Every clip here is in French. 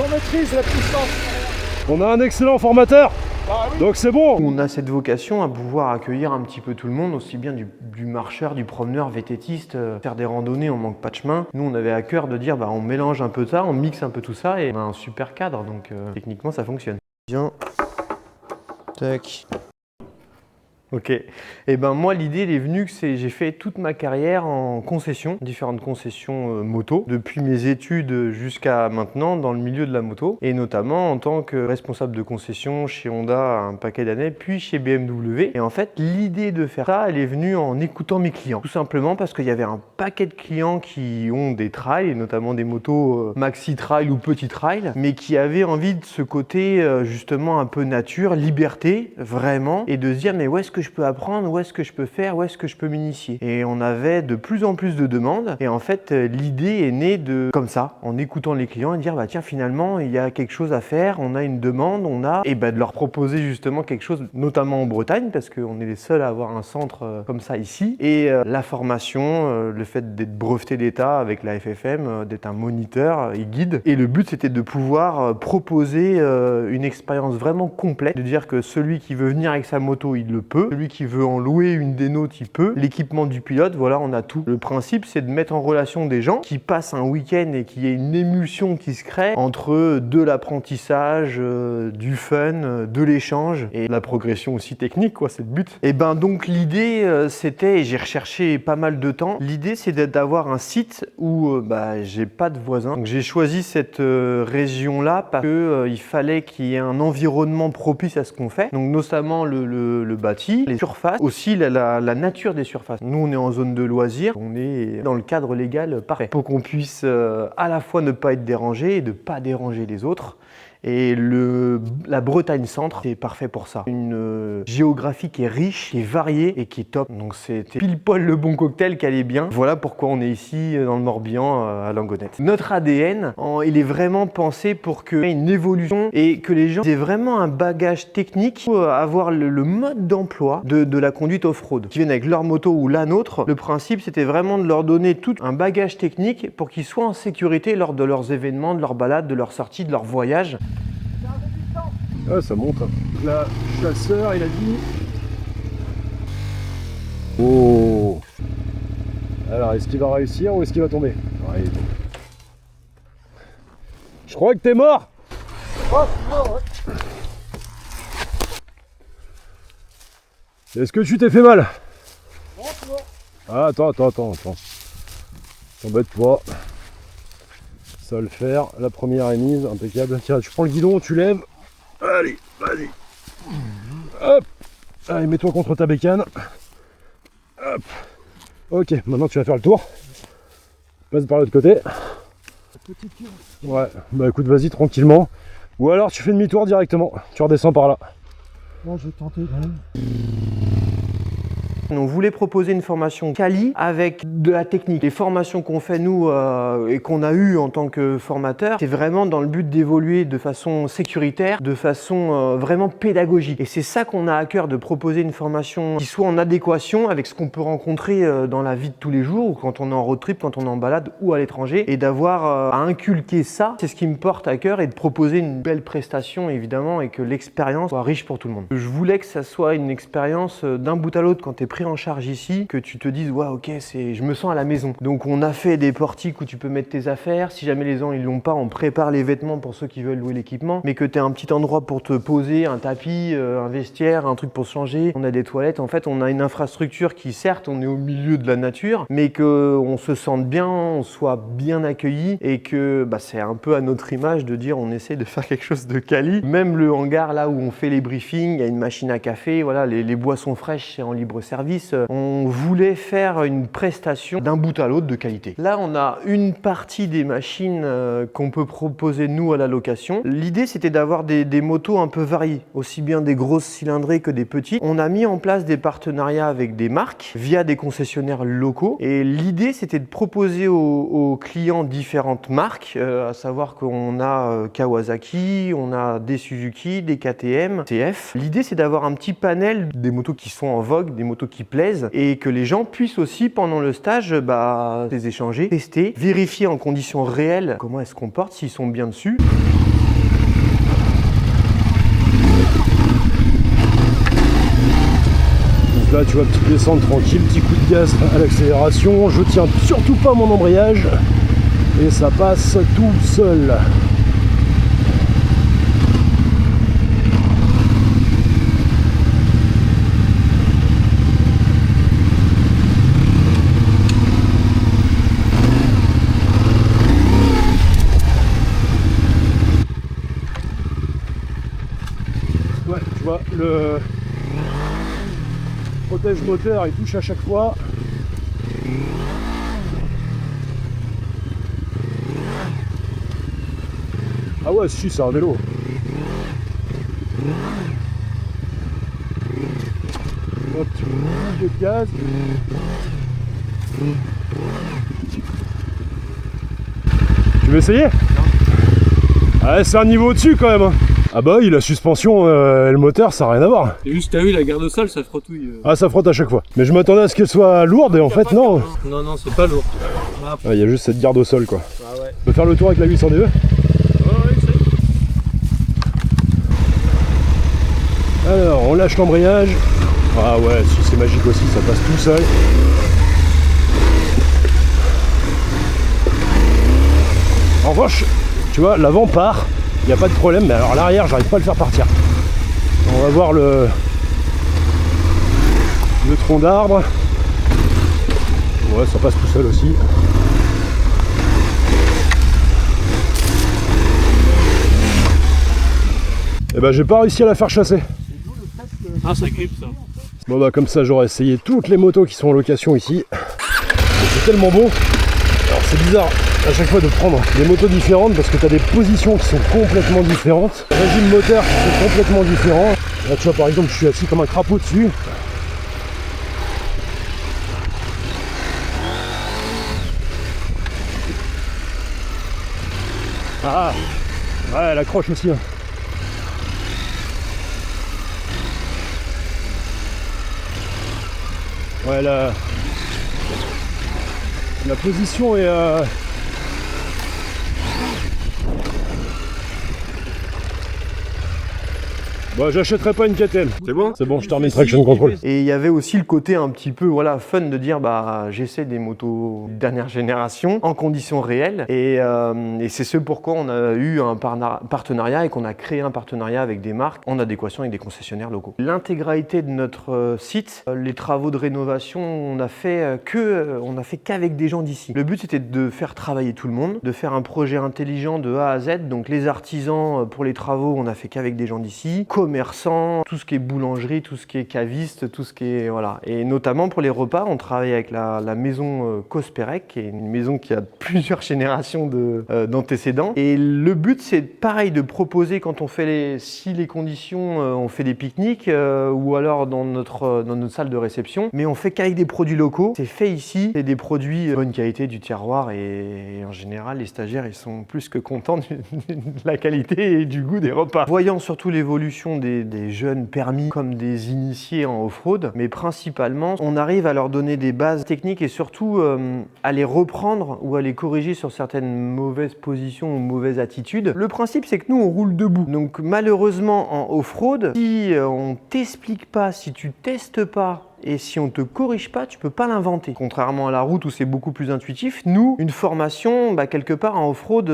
on maîtrise la puissance. On a un excellent formateur. Ah oui. Donc c'est bon. On a cette vocation à pouvoir accueillir un petit peu tout le monde, aussi bien du marcheur, du promeneur, VTTiste, faire des randonnées, on manque pas de chemin. Nous on avait à cœur de dire on mélange un peu ça, on mixe un peu tout ça et on a un super cadre, donc techniquement ça fonctionne. Bien. Tac. Ok. Et ben moi l'idée elle est venue que j'ai fait toute ma carrière en concession, différentes concessions moto, depuis mes études jusqu'à maintenant dans le milieu de la moto, et notamment en tant que responsable de concession chez Honda un paquet d'années, puis chez BMW. Et en fait l'idée de faire ça elle est venue en écoutant mes clients, tout simplement parce qu'il y avait un paquet de clients qui ont des trails, et notamment des motos maxi trail ou petit trail, mais qui avaient envie de ce côté justement un peu nature, liberté, vraiment, et de se dire mais où est-ce que je peux apprendre, où est-ce que je peux faire, où est-ce que je peux m'initier. Et on avait de plus en plus de demandes et en fait l'idée est née de comme ça, en écoutant les clients et dire tiens finalement il y a quelque chose à faire, on a une demande, et de leur proposer justement quelque chose, notamment en Bretagne parce qu'on est les seuls à avoir un centre comme ça ici, et la formation, le fait d'être breveté d'État avec la FFM, d'être un moniteur et guide, et le but c'était de pouvoir proposer une expérience vraiment complète, de dire que celui qui veut venir avec sa moto il le peut, celui qui veut en louer une des nôtres il peut, l'équipement du pilote, voilà on a tout. Le principe c'est de mettre en relation des gens qui passent un week-end et qu'il y ait une émulsion qui se crée entre de l'apprentissage, du fun, de l'échange et de la progression aussi technique quoi, c'est le but. Et donc l'idée c'était, et j'ai recherché pas mal de temps, l'idée c'est d'avoir un site où j'ai pas de voisins. Donc j'ai choisi cette région là parce que il fallait qu'il y ait un environnement propice à ce qu'on fait, donc notamment le bâti, les surfaces, aussi la nature des surfaces. Nous on est en zone de loisirs, on est dans le cadre légal parfait pour qu'on puisse à la fois ne pas être dérangé et de pas déranger les autres. Et la Bretagne Centre, c'est parfait pour ça. Une géographie qui est riche, qui est variée et qui est top. Donc c'était pile poil le bon cocktail qui allait bien. Voilà pourquoi on est ici dans le Morbihan à Langonette. Notre ADN, il est vraiment pensé pour qu'il y ait une évolution et que les gens aient vraiment un bagage technique pour avoir le mode d'emploi de la conduite off-road. Qui viennent avec leur moto ou la nôtre, le principe c'était vraiment de leur donner tout un bagage technique pour qu'ils soient en sécurité lors de leurs événements, de leurs balades, de leurs sorties, de leurs voyages. Ouais, ça monte. Là, chasseur, il a dit. Oh. Alors, est-ce qu'il va réussir ou est-ce qu'il va tomber? Ouais, il tombe. Je crois que t'es mort. Oh, mort, ouais. Est-ce que tu t'es fait mal? Non, c'est mort. Ah, attends. T'embête pas. Ça va le faire. La première est mise, impeccable. Tiens, tu prends le guidon, tu lèves. Allez, vas-y. Hop. Allez, mets-toi contre ta bécane. Hop. Ok, maintenant tu vas faire le tour. Passe par l'autre côté. Ouais, bah écoute, vas-y tranquillement. Ou alors tu fais demi-tour directement. Tu redescends par là. Bon, je vais tenter quand même. On voulait proposer une formation quali avec de la technique. Les formations qu'on fait nous et qu'on a eues en tant que formateur, c'est vraiment dans le but d'évoluer de façon sécuritaire, de façon vraiment pédagogique. Et c'est ça qu'on a à cœur, de proposer une formation qui soit en adéquation avec ce qu'on peut rencontrer dans la vie de tous les jours, ou quand on est en road trip, quand on est en balade ou à l'étranger, et d'avoir à inculquer ça, c'est ce qui me porte à cœur, et de proposer une belle prestation évidemment et que l'expérience soit riche pour tout le monde. Je voulais que ça soit une expérience d'un bout à l'autre quand tu es pris en charge ici, que tu te dises ouais ok je me sens à la maison. Donc on a fait des portiques où tu peux mettre tes affaires, si jamais les gens ils l'ont pas, on prépare les vêtements pour ceux qui veulent louer l'équipement, mais que tu aies un petit endroit pour te poser, un tapis, un vestiaire, un truc pour se changer, on a des toilettes, en fait on a une infrastructure qui certes on est au milieu de la nature, mais que on se sente bien, on soit bien accueilli, et que c'est un peu à notre image de dire on essaie de faire quelque chose de quali. Même le hangar là où on fait les briefings, il y a une machine à café, voilà, les boissons fraîches c'est en libre service. On voulait faire une prestation d'un bout à l'autre de qualité. Là, on a une partie des machines qu'on peut proposer nous à la location. L'idée, c'était d'avoir des motos un peu variées, aussi bien des grosses cylindrées que des petites. On a mis en place des partenariats avec des marques via des concessionnaires locaux. Et l'idée, c'était de proposer aux clients différentes marques, à savoir qu'on a Kawasaki, on a des Suzuki, des KTM, TF. L'idée, c'est d'avoir un petit panel des motos qui sont en vogue, des motos qui plaisent, et que les gens puissent aussi pendant le stage les échanger, tester, vérifier en conditions réelles comment elles se comportent, s'ils sont bien dessus. Donc là tu vois, petite descente tranquille, petit coup de gaz à l'accélération, je tiens surtout pas mon embrayage et ça passe tout seul. Ouais, tu vois, le protège moteur il touche à chaque fois. Ah ouais, si, c'est un vélo. Hop, de gaz. Tu veux essayer? Ah, c'est un niveau au-dessus quand même. Ah bah oui, la suspension et le moteur, ça n'a rien à voir. Et juste, t'as vu, la garde au sol, ça frottouille. Ah, ça frotte à chaque fois. Mais je m'attendais à ce qu'elle soit lourde et en fait, non. Non, non, c'est pas lourd. Il y a juste cette garde au sol, quoi. Ah ouais. On peut faire le tour avec la 800 DE? Ouais, c'est. Alors, on lâche l'embrayage. Ah ouais, si c'est magique aussi, ça passe tout seul. En revanche, tu vois, l'avant part, il n'y a pas de problème, mais alors l'arrière, j'arrive pas à le faire partir. On va voir le tronc d'arbre. Ouais, ça passe tout seul aussi. Et ben j'ai pas réussi à la faire chasser. Ah, ça grippe ça. Bon bah comme ça j'aurais essayé toutes les motos qui sont en location ici. Et c'est tellement bon. Alors c'est bizarre à chaque fois de prendre des motos différentes parce que tu as des positions qui sont complètement différentes, régime moteur qui sont complètement différents. Là tu vois par exemple je suis assis comme un crapaud dessus. Ah ouais, elle accroche aussi. Hein. Ouais, la position est bon, j'achèterai pas une KTM. C'est bon? C'est bon, je termine traction control. Et il y avait aussi le côté un petit peu voilà, fun de dire bah j'essaie des motos dernière génération en conditions réelles et c'est ce pourquoi on a eu un partenariat et qu'on a créé un partenariat avec des marques en adéquation avec des concessionnaires locaux. L'intégralité de notre site, les travaux de rénovation, on a fait qu'avec des gens d'ici. Le but c'était de faire travailler tout le monde, de faire un projet intelligent de A à Z. Donc les artisans pour les travaux, on a fait qu'avec des gens d'ici. Commerçants, tout ce qui est boulangerie, tout ce qui est caviste, tout ce qui est voilà. Et notamment pour les repas, on travaille avec la maison Cosperec, qui est une maison qui a plusieurs générations d'antécédents. Et le but, c'est pareil de proposer quand on fait si les conditions, on fait des pique-niques ou alors dans notre salle de réception, mais on fait qu'avec des produits locaux. C'est fait ici, c'est des produits de bonne qualité du terroir et en général, les stagiaires, ils sont plus que contents de la qualité et du goût des repas. Voyant surtout l'évolution des jeunes permis comme des initiés en off-road, mais principalement on arrive à leur donner des bases techniques et surtout à les reprendre ou à les corriger sur certaines mauvaises positions ou mauvaises attitudes. Le principe c'est que nous on roule debout, donc malheureusement en off-road, si on t'explique pas, si tu testes pas et si on ne te corrige pas, tu peux pas l'inventer. Contrairement à la route où c'est beaucoup plus intuitif, nous, une formation, quelque part en off-road,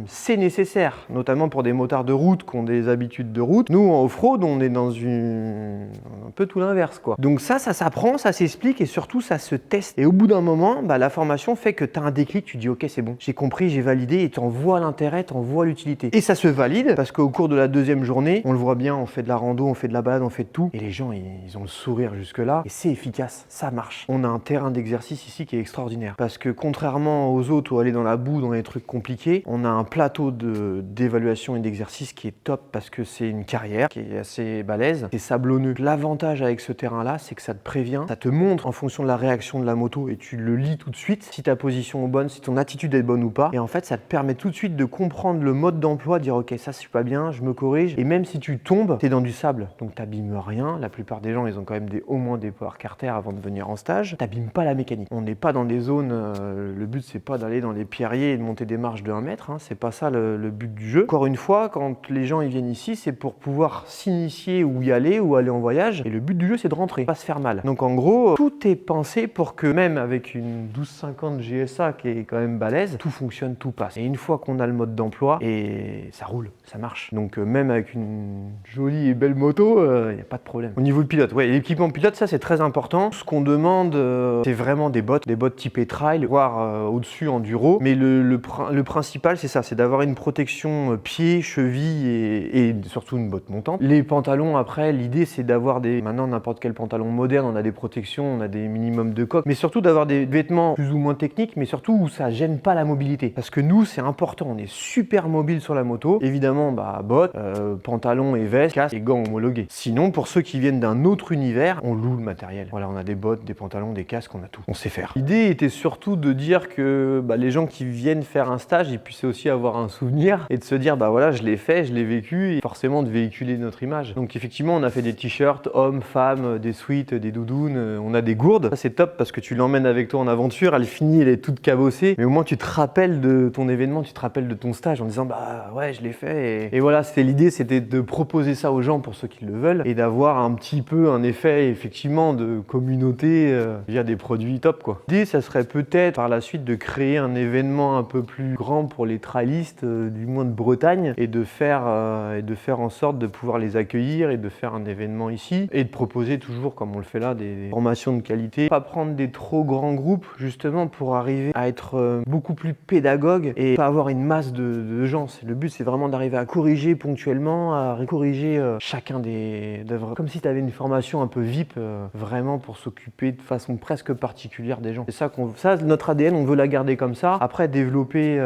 c'est nécessaire. Notamment pour des motards de route qui ont des habitudes de route. Nous, en off-road, on est dans un peu tout l'inverse, quoi. Donc ça s'apprend, ça s'explique et surtout ça se teste. Et au bout d'un moment, la formation fait que tu as un déclic, tu dis ok c'est bon, j'ai compris, j'ai validé et tu en vois l'intérêt, tu en vois l'utilité. Et ça se valide parce qu'au cours de la deuxième journée, on le voit bien, on fait de la rando, on fait de la balade, on fait de tout. Et les gens, ils ont le sourire jusque-là. Et c'est efficace, ça marche. On a un terrain d'exercice ici qui est extraordinaire. Parce que contrairement aux autres où aller dans la boue, dans les trucs compliqués, on a un plateau d'évaluation et d'exercice qui est top parce que c'est une carrière qui est assez balèze. C'est sablonneux. L'avantage avec ce terrain-là, c'est que ça te prévient, ça te montre en fonction de la réaction de la moto et tu le lis tout de suite si ta position est bonne, si ton attitude est bonne ou pas. Et en fait, ça te permet tout de suite de comprendre le mode d'emploi, de dire ok, ça je suis pas bien, je me corrige. Et même si tu tombes, t'es dans du sable, donc t'abîmes rien. La plupart des gens, ils ont quand même au moins des power carter avant de venir en stage, t'abîmes pas la mécanique. On n'est pas dans des zones, le but c'est pas d'aller dans les pierriers et de monter des marches de 1 mètre, hein, c'est pas ça le but du jeu. Encore une fois, quand les gens ils viennent ici, c'est pour pouvoir s'initier ou y aller ou aller en voyage, et le but du jeu c'est de rentrer, pas se faire mal. Donc en gros, tout est pensé pour que même avec une 1250 GSA qui est quand même balèze, tout fonctionne, tout passe. Et une fois qu'on a le mode d'emploi, et ça roule, ça marche. Donc même avec une jolie et belle moto, il n'y a pas de problème. Au niveau du pilote, ouais, l'équipement pilote, ça c'est très important. Ce qu'on demande, c'est vraiment des bottes typées trail, voire au-dessus enduro. Mais le principal, c'est ça, c'est d'avoir une protection pied, cheville et surtout une botte montante. Les pantalons, après, l'idée c'est d'avoir maintenant n'importe quel pantalon moderne, on a des protections, on a des minimums de coque, mais surtout d'avoir des vêtements plus ou moins techniques, mais surtout où ça gêne pas la mobilité. Parce que nous, c'est important, on est super mobile sur la moto. Évidemment, bottes, pantalons et vestes, casque et gants homologués. Sinon, pour ceux qui viennent d'un autre univers, on loue le matériel. Voilà, on a des bottes, des pantalons, des casques, on a tout. On sait faire. L'idée était surtout de dire que les gens qui viennent faire un stage, ils puissent aussi avoir un souvenir et de se dire, voilà, je l'ai fait, je l'ai vécu, et forcément de véhiculer notre image. Donc effectivement, on a fait des t-shirts, hommes, femmes, des sweats, des doudounes, on a des gourdes. Ça c'est top parce que tu l'emmènes avec toi en aventure, elle finit, elle est toute cabossée, mais au moins tu te rappelles de ton événement, tu te rappelles de ton stage en disant, ouais, je l'ai fait. Et voilà, l'idée, c'était de proposer ça aux gens pour ceux qui le veulent et d'avoir un petit peu un effet effectivement de communauté via des produits top quoi. L'idée, ça serait peut-être par la suite de créer un événement un peu plus grand pour les trailistes, du moins de Bretagne, et de faire en sorte de pouvoir les accueillir et de faire un événement ici et de proposer toujours, comme on le fait là, des formations de qualité. Pas prendre des trop grands groupes justement pour arriver à être beaucoup plus pédagogue et pas avoir une masse de gens. Le but, c'est vraiment d'arriver à corriger ponctuellement, à corriger chacun des œuvres. Comme si tu avais une formation un peu VIP, vraiment pour s'occuper de façon presque particulière des gens. C'est ça, notre ADN, on veut la garder comme ça. Après, développer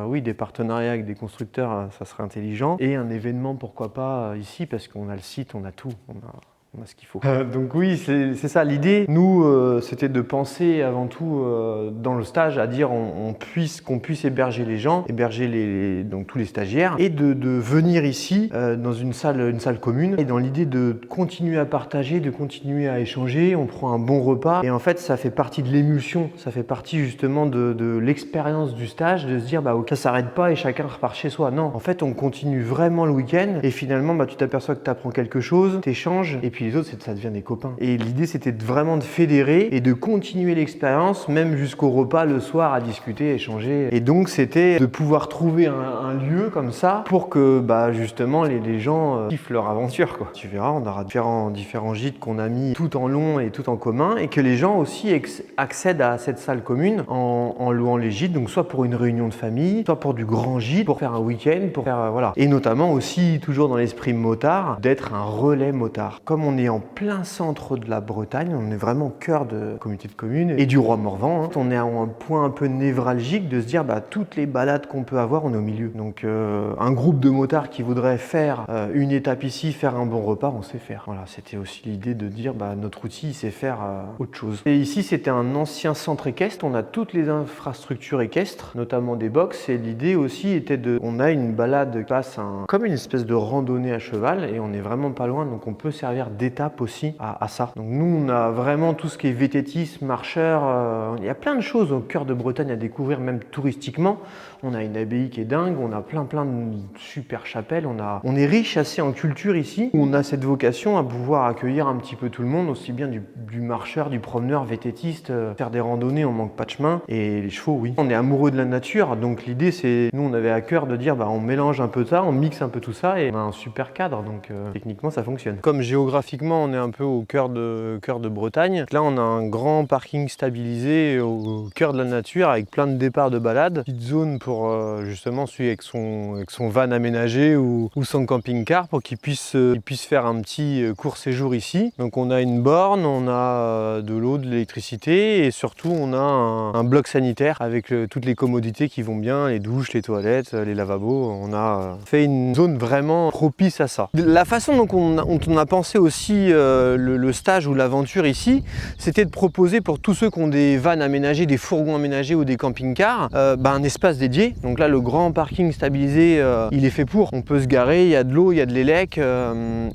oui, des partenariats avec des constructeurs, ça serait intelligent. Et un événement, pourquoi pas, ici, parce qu'on a le site, on a tout. On a ce qu'il faut. Donc oui, c'est ça l'idée. Nous, c'était de penser avant tout dans le stage à dire qu'on puisse héberger les gens, héberger donc tous les stagiaires et de venir ici dans une salle commune et dans l'idée de continuer à partager, de continuer à échanger. On prend un bon repas et en fait, ça fait partie de l'émulsion, ça fait partie justement de l'expérience du stage, de se dire ok, ça s'arrête pas et chacun repart chez soi. Non, en fait, on continue vraiment le week-end et finalement, tu t'aperçois que tu apprends quelque chose, tu échanges et puis les autres, ça devient des copains. Et l'idée, c'était vraiment de fédérer et de continuer l'expérience, même jusqu'au repas le soir, à discuter, échanger. Et donc, c'était de pouvoir trouver un lieu comme ça pour que justement les gens kiffent leur aventure, quoi. Tu verras, on aura différents gîtes qu'on a mis tout en long et tout en commun et que les gens aussi accèdent à cette salle commune en louant les gîtes, donc soit pour une réunion de famille, soit pour du grand gîte, pour faire un week-end, pour faire voilà. Et notamment aussi, toujours dans l'esprit motard, d'être un relais motard. Comme on est en plein centre de la Bretagne, on est vraiment au cœur de la communauté de communes et du Roi-Morvan. On est à un point un peu névralgique de se dire toutes les balades qu'on peut avoir, on est au milieu. Donc un groupe de motards qui voudrait faire une étape ici, faire un bon repas, on sait faire. Voilà, c'était aussi l'idée de dire notre outil, il sait faire autre chose. Et ici, c'était un ancien centre équestre. On a toutes les infrastructures équestres, notamment des box. Et l'idée aussi était on a une balade qui passe comme une espèce de randonnée à cheval et on est vraiment pas loin, donc on peut servir d'étape aussi à ça. Donc nous, on a vraiment tout ce qui est vététisme, marcheur, il y a plein de choses au cœur de Bretagne à découvrir, même touristiquement. On a une abbaye qui est dingue, on a plein de super chapelles, on est riche assez en culture ici, où on a cette vocation à pouvoir accueillir un petit peu tout le monde, aussi bien du marcheur, du promeneur, vététiste, faire des randonnées, on manque pas de chemin, et les chevaux, oui. On est amoureux de la nature, donc l'idée c'est, nous on avait à cœur de dire on mélange un peu ça, on mixe un peu tout ça, et on a un super cadre, donc techniquement ça fonctionne. Comme géographiquement on est un peu au cœur de Bretagne, là on a un grand parking stabilisé au cœur de la nature, avec plein de départs de balade, petite zone pour justement celui avec son van aménagé ou son camping-car pour qu'il puisse faire un petit court séjour ici. Donc on a une borne, on a de l'eau, de l'électricité et surtout on a un bloc sanitaire avec toutes les commodités qui vont bien, les douches, les toilettes, les lavabos. On a fait une zone vraiment propice à ça. La façon dont on a pensé aussi aussi le stage ou l'aventure ici, c'était de proposer pour tous ceux qui ont des vannes aménagées, des fourgons aménagés ou des camping-cars, un espace dédié. Donc là, le grand parking stabilisé, il est fait pour. On peut se garer, il y a de l'eau, il y a de l'élec.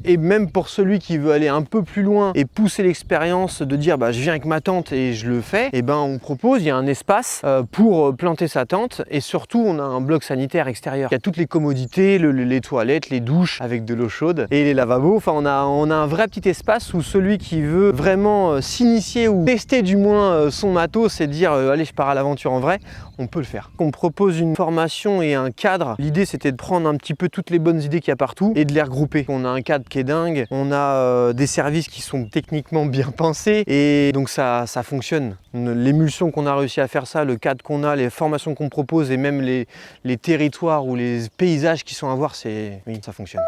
Et même pour celui qui veut aller un peu plus loin et pousser l'expérience de dire je viens avec ma tente et je le fais, et on propose, il y a un espace pour planter sa tente et surtout on a un bloc sanitaire extérieur. Il y a toutes les commodités, les toilettes, les douches avec de l'eau chaude et les lavabos. Enfin on a un vrai petit espace où celui qui veut vraiment s'initier ou tester du moins son matos et dire allez je pars à l'aventure en vrai, on peut le faire. On propose une formation et un cadre. L'idée c'était de prendre un petit peu toutes les bonnes idées qu'il y a partout et de les regrouper. On a un cadre qui est dingue, on a des services qui sont techniquement bien pensés et donc ça fonctionne. L'émulsion qu'on a réussi à faire ça, le cadre qu'on a, les formations qu'on propose et même les territoires ou les paysages qui sont à voir, oui, ça fonctionne.